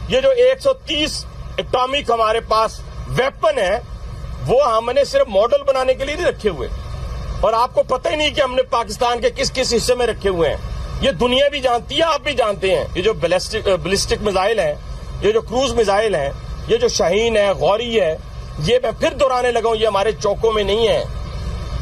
ये जो 130 एटॉमिक हमारे पास वेपन है वो हमने सिर्फ मॉडल बनाने के लिए नहीं रखे हुए, और आपको पता ही नहीं कि हमने पाकिस्तान के किस किस हिस्से में रखे हुए हैं। ये दुनिया भी जानती है, आप भी जानते हैं। ये जो बैलिस्टिक मिसाइल है, ये जो क्रूज मिसाइल है, ये जो शाहीन है, गौरी है, ये मैं फिर दोहराने लगा हूं, ये हमारे चौकों में नहीं है,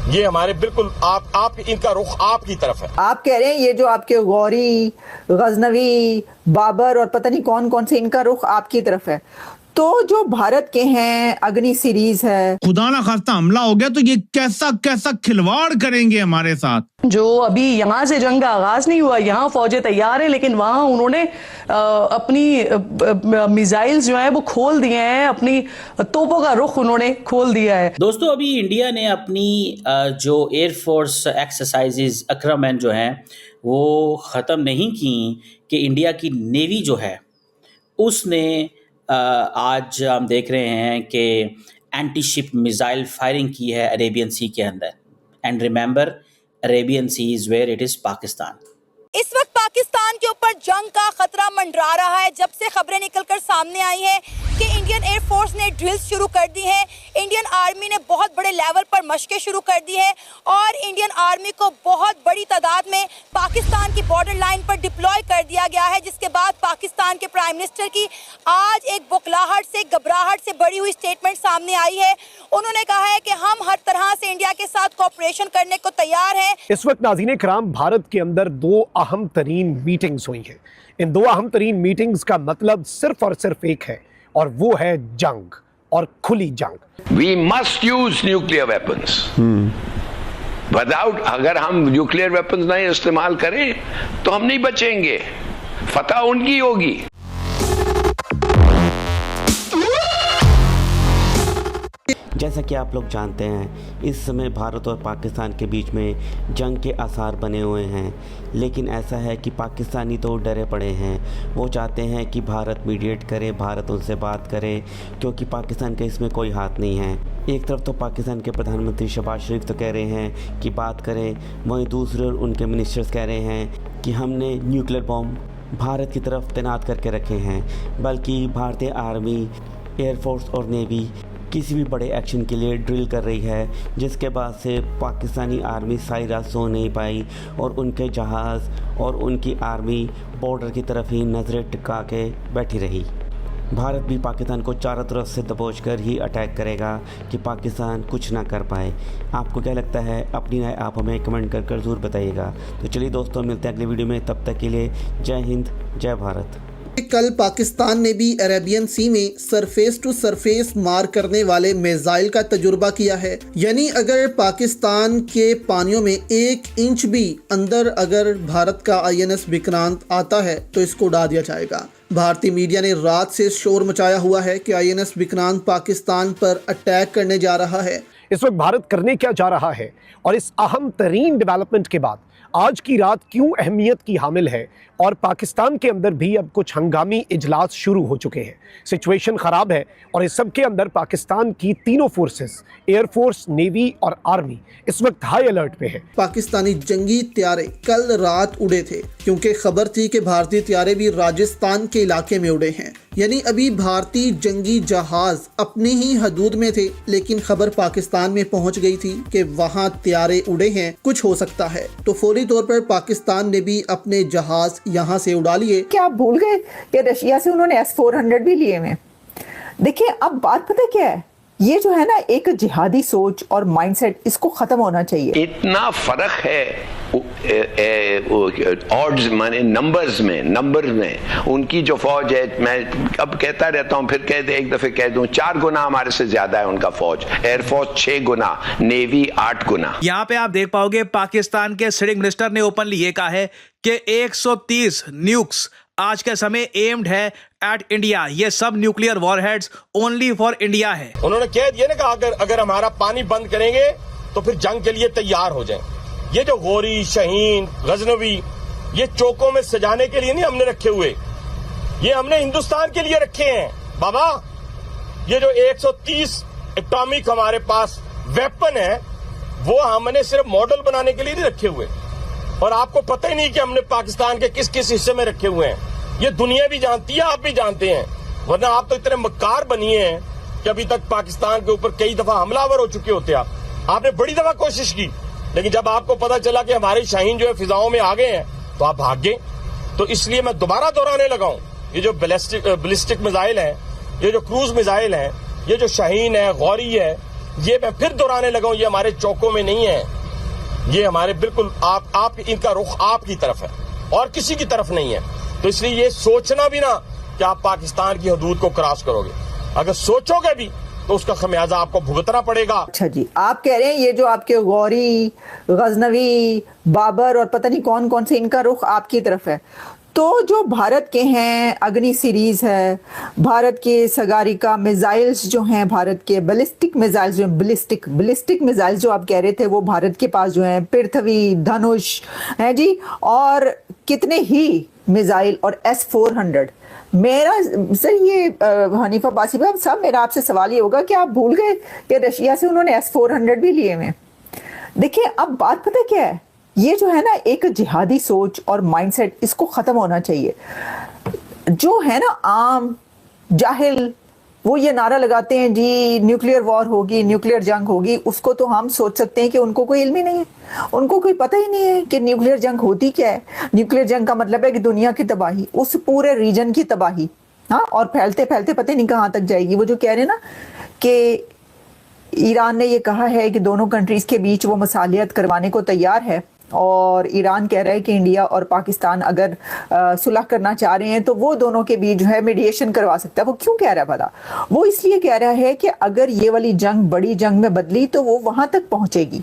ये हमारे बिल्कुल आप इनका रुख आपकी तरफ है। आप कह रहे हैं ये जो आपके गौरी, गजनवी, बाबर और पता नहीं कौन कौन से, इनका रुख आपकी तरफ है। तो जो भारत के हैं अग्नि सीरीज है, खुदा ना खास्ता हमला हो गया तो ये कैसा कैसा खिलवाड़ करेंगे हमारे साथ। जो अभी यहाँ से जंग का आगाज नहीं हुआ, यहाँ फौजें तैयार है, लेकिन वहां उन्होंने अपनी मिसाइल्स जो है वो खोल दिए हैं, अपनी तोपों का रुख उन्होंने खोल दिया है। दोस्तों, अभी इंडिया ने अपनी जो एयरफोर्स एक्सरसाइजेज अक्रमैन जो हैं वो ख़त्म नहीं की कि इंडिया की नेवी जो है उसने आज हम देख रहे हैं कि एंटी शिप मिसाइल फायरिंग की है अरेबियन सी के अंदर। And remember, Arabian sea is where it is Pakistan. इस वक्त पाकिस्तान के ऊपर जंग का खतरा मंडरा रहा है जब से खबरें निकलकर सामने आई हैं कि इंडियन एयरफोर्स ने ड्रिल्स शुरू कर दी हैं, इंडियन आर्मी ने बहुत बड़े लेवल पर मशकें शुरू कर दी है और इंडियन आर्मी को बहुत बड़ी तादाद में पाकिस्तान की बॉर्डर लाइन पर डिप्लॉय कर दिया गया है, जिसके बाद पाकिस्तान के प्राइम मिनिस्टर की आज एक बुखलाहट से, घबराहट से भरी हुई स्टेटमेंट सामने आई है। उन्होंने कहा है कि हम हर तरह से इंडिया के साथ कोऑपरेशन करने को तैयार हैं। इस वक्त नाज़रीन किराम, भारत के अंदर दो अहम तरीन मीटिंग्स हुई हैं। इन दो अहम तरीन मीटिंग्स का मतलब सिर्फ और सिर्फ एक है, और वो है जंग, और खुली जंग। We must use nuclear weapons. Without, अगर हम न्यूक्लियर वेपन्स नहीं इस्तेमाल करें तो हम नहीं बचेंगे, फतह उनकी होगी। जैसा कि आप लोग जानते हैं, इस समय भारत और पाकिस्तान के बीच में जंग के आसार बने हुए हैं, लेकिन ऐसा है कि पाकिस्तानी तो डरे पड़े हैं। वो चाहते हैं कि भारत मीडिएट करे, भारत उनसे बात करे, क्योंकि पाकिस्तान का इसमें कोई हाथ नहीं है। एक तरफ तो पाकिस्तान के प्रधानमंत्री शहबाज शरीफ तो कह रहे हैं कि बात करें, वहीं दूसरे उनके मिनिस्टर्स कह रहे हैं कि हमने न्यूक्लियर बॉम्ब भारत की तरफ तैनात करके रखे हैं, बल्कि भारतीय आर्मी, एयरफोर्स और नेवी किसी भी बड़े एक्शन के लिए ड्रिल कर रही है, जिसके बाद से पाकिस्तानी आर्मी सारी रात सो नहीं पाई और उनके जहाज़ और उनकी आर्मी बॉर्डर की तरफ ही नज़रें टिका के बैठी रही। भारत भी पाकिस्तान को चारों तरफ से दबोच कर ही अटैक करेगा कि पाकिस्तान कुछ ना कर पाए। आपको क्या लगता है? अपनी राय आप हमें कमेंट कर ज़रूर बताइएगा। तो चलिए दोस्तों, मिलते हैं अगले वीडियो में। तब तक के लिए जय हिंद, जय भारत। कल पाकिस्तान ने भी अरेबियन सी में सरफेस टू सरफेस मार करने वाले मिसाइल का तजुर्बा किया है। यानी अगर पाकिस्तान के पानियों में 1 इंच भी अंदर अगर भारत का INS विक्रांत आता है तो इसको उड़ा दिया जाएगा। भारतीय मीडिया ने रात से शोर मचाया हुआ है कि INS विक्रांत पाकिस्तान पर अटैक करने जा रहा है। इस वक्त भारत करने क्या जा रहा है, और इस अहम तरीन डेवलपमेंट के बाद आज की रात क्यों अहमियत की हामिल है, और पाकिस्तान के अंदर भी अब कुछ हंगामी इजलास शुरू हो चुके हैं। सिचुएशन ख़राब है, और इस सब के अंदर पाकिस्तान की तीनों फोर्सेस, एयरफोर्स, नेवी और आर्मी इस वक्त हाई अलर्ट पे है। पाकिस्तानी जंगी त्यारे कल रात उड़े थे, क्योंकि खबर थी कि भारतीय त्यारे भी राजस्थान के इलाके में उड़े हैं। यानी अभी भारतीय जंगी जहाज अपनी ही हदूद में थे, लेकिन खबर पाकिस्तान में पहुंच गई थी कि वहां त्यारे उड़े हैं, कुछ हो सकता है। तो फौरी तौर पर पाकिस्तान ने भी अपने जहाज यहाँ से उड़ा लिए। क्या आप भूल गए कि रशिया से उन्होंने S-400 भी लिए हैं? देखिए, अब बात पता क्या है, ये जो है ना, एक जिहादी सोच और माइंडसेट, इसको खत्म होना चाहिए। इतना फर्क है ऑड्स माने नंबर्स में उनकी जो फौज है, मैं अब कहता रहता हूं, फिर एक दफे कह दूं, 4 गुना हमारे से ज्यादा है उनका फौज। एयरफोर्स 6 गुना, नेवी 8 गुना। यहाँ पे आप देख पाओगे पाकिस्तान के सिटिंग मिनिस्टर ने ओपनली ये कहा है कि 130 न्यूक्स आज के समय एम्ड है एट इंडिया। ये सब nuclear warheads only for India है। उन्होंने कह दिया ना कि अगर हमारा पानी बंद करेंगे तो फिर जंग के लिए तैयार हो जाएं। ये जो गौरी, शाहीन, गजनवी, ये चौकों में सजाने के लिए नहीं हमने रखे हुए, ये हमने हिंदुस्तान के लिए रखे हैं बाबा। ये जो 130 एटॉमिक हमारे पास वेपन है वो हमने सिर्फ मॉडल बनाने के लिए नहीं रखे हुए, और आपको पता ही नहीं कि हमने पाकिस्तान के किस किस हिस्से में रखे हुए हैं। ये दुनिया भी जानती है, आप भी जानते हैं, वरना आप तो इतने मक्कार बनिए हैं कि अभी तक पाकिस्तान के ऊपर कई दफा हमलावर हो चुके होते आपने बड़ी दफा कोशिश की, लेकिन जब आपको पता चला कि हमारे शाहीन जो है फिजाओं में आ गए हैं तो आप भाग गए। तो इसलिए मैं दोबारा दोहराने लगा हूं, ये जो बैलिस्टिक मिसाइल है, ये जो क्रूज मिसाइल है, ये जो शाहीन है, गौरी है, ये मैं फिर दोहराने लगा हूं, ये हमारे चौकों में नहीं है, ये हमारे बिल्कुल आप इनका रुख आपकी तरफ है और किसी की तरफ नहीं है। तो इसलिए ये सोचना भी ना कि आप पाकिस्तान की हदूद को क्रॉस करोगे, अगर सोचोगे भी तो उसका खमियाजा आपको भुगतना पड़ेगा। अच्छा जी, आप कह रहे हैं ये जो आपके गौरी, गजनवी, बाबर और पता नहीं कौन कौन से, इनका रुख आपकी तरफ है। तो जो भारत के हैं अग्नि सीरीज है, भारत के सगारिका मिसाइल्स जो हैं, भारत के बैलिस्टिक मिसाइल्स जो बैलिस्टिक मिसाइल्स जो आप कह रहे थे वो भारत के पास जो हैं, पृथ्वी, धनुष है जी, और कितने ही मिसाइल और S-400। मेरा सर ये हनीफा बासी भाई साहब, मेरा आपसे सवाल ये होगा कि आप भूल गए कि रशिया से उन्होंने S-400 भी लिए हुए। देखिए अब बात पता क्या है, ये जो है ना एक जिहादी सोच और माइंडसेट, इसको खत्म होना चाहिए। जो है ना आम जाहिल, वो ये नारा लगाते हैं जी न्यूक्लियर वॉर होगी, न्यूक्लियर जंग होगी, उसको तो हम सोच सकते हैं कि उनको कोई इल्म ही नहीं है, उनको कोई पता ही नहीं है कि न्यूक्लियर जंग होती क्या है। न्यूक्लियर जंग का मतलब है कि दुनिया की तबाही, उस पूरे रीजन की तबाही, हाँ, और फैलते फैलते पता नहीं कहाँ तक जाएगी। वो जो कह रहे हैं ना कि ईरान ने ये कहा है कि दोनों कंट्रीज के बीच वो मसालियत करवाने को तैयार है, और ईरान कह रहा है कि इंडिया और पाकिस्तान अगर सुलह करना चाह रहे हैं तो वो दोनों के बीच जो है मीडिएशन करवा सकता है। वो क्यों कह रहा है पता? वो इसलिए कह रहा है कि अगर ये वाली जंग बड़ी जंग में बदली तो वो वहां तक पहुंचेगी,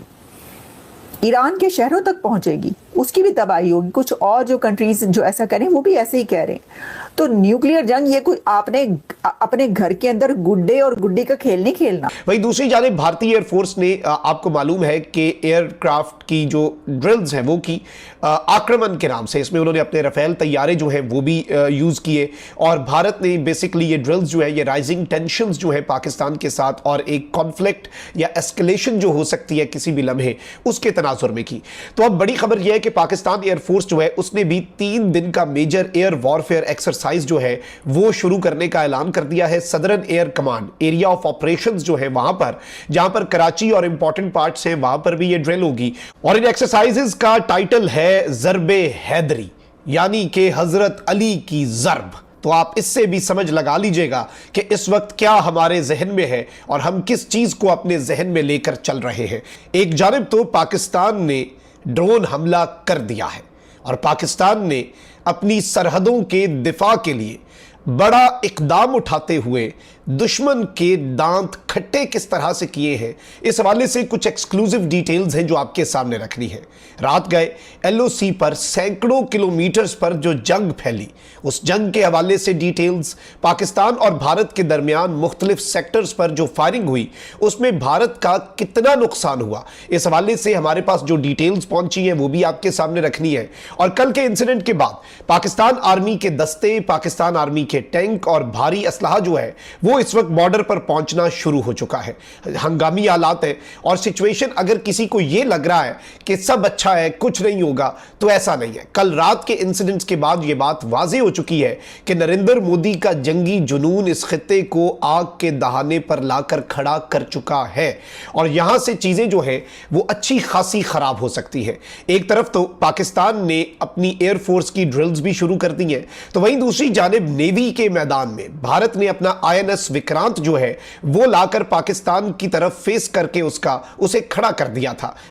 ईरान के शहरों तक पहुंचेगी, उसकी भी तबाही होगी। कुछ और जो कंट्रीज जो ऐसा करें वो भी ऐसे ही कह रहे हैं। तो न्यूक्लियर जंग ये कोई आपने अपने घर के अंदर गुड्डे और गुड्डी का खेल नहीं खेलना। वहीं दूसरी जानिब भारतीय एयरफोर्स ने, आपको मालूम है कि एयरक्राफ्ट की जो ड्रिल्स हैं वो की आक्रमण के नाम से, इसमें उन्होंने अपने राफेल तैयारे जो हैं वो भी यूज़ किए, और भारत ने बेसिकली ये ड्रिल्स जो है, ये राइजिंग टेंशंस जो है पाकिस्तान के साथ और एक कॉन्फ्लिक्ट या एस्केलेशन जो हो सकती है किसी भी लम्हे, उसके तनाजुर में की। तो अब बड़ी खबर यह है कि पाकिस्तान एयरफोर्स जो है उसने भी 3 दिन का मेजर एयर वॉरफेयर एक्सरसाइज जो है वो शुरू करने का ऐलान कर दिया है। Southern air command area of operations जो है वहां पर, जहां पर कराची और इंपॉर्टेंट पार्ट्स हैं, वहां पर भी ये ड्रिल होगी। और इन एक्सरसाइजेस का टाइटल है ज़रबे हैदरी, यानी कि हजरत अली की ज़रब। तो आप इससे भी समझ लगा लीजिएगा कि इस वक्त क्या हमारे जहन में है और हम किस चीज को अपने जहन में लेकर चल रहे हैं। एक जानिब तो पाकिस्तान ने ड्रोन हमला कर दिया है और पाकिस्तान ने अपनी सरहदों के दिफा के लिए बड़ा इकदाम उठाते हुए दुश्मन के दांत खट्टे किस तरह से किए हैं, इस हवाले से कुछ एक्सक्लूसिव डिटेल्स हैं जो आपके सामने रखनी है। रात गए LOC पर सैकड़ों किलोमीटर्स पर जो जंग फैली, उस जंग के हवाले से डिटेल्स, पाकिस्तान और भारत के दरमियान मुख्तलिफ सेक्टर्स पर जो फायरिंग हुई उसमें भारत का कितना नुकसान हुआ, इस हवाले से हमारे पास जो डिटेल्स पहुंची हैं वो भी आपके सामने रखनी है। और कल के इंसिडेंट के बाद पाकिस्तान आर्मी के दस्ते, पाकिस्तान आर्मी के टैंक और भारी असलहा जो है वो इस वक्त बॉर्डर पर पहुंचना शुरू हो चुका है। हंगामी हालात है और सिचुएशन, अगर किसी को यह लग रहा है कि सब अच्छा है, कुछ नहीं होगा, तो ऐसा नहीं है। कल रात के इंसिडेंट्स के बाद यह बात वाज़ेह हो चुकी है कि नरेंद्र मोदी का जंगी जुनून इस खित्ते को आग के दहाने पर लाकर खड़ा कर चुका है और यहां से चीजें जो है वो अच्छी खासी खराब हो सकती है। एक तरफ तो पाकिस्तान ने अपनी एयरफोर्स की ड्रिल्स भी शुरू कर दी हैं, तो वहीं दूसरी जानिब नेवी के मैदान में भारत ने अपना INS विक्रांत जो है वो लाकर पाकिस्तान की तरफ फेस करके उसे खड़ा कर दिया था।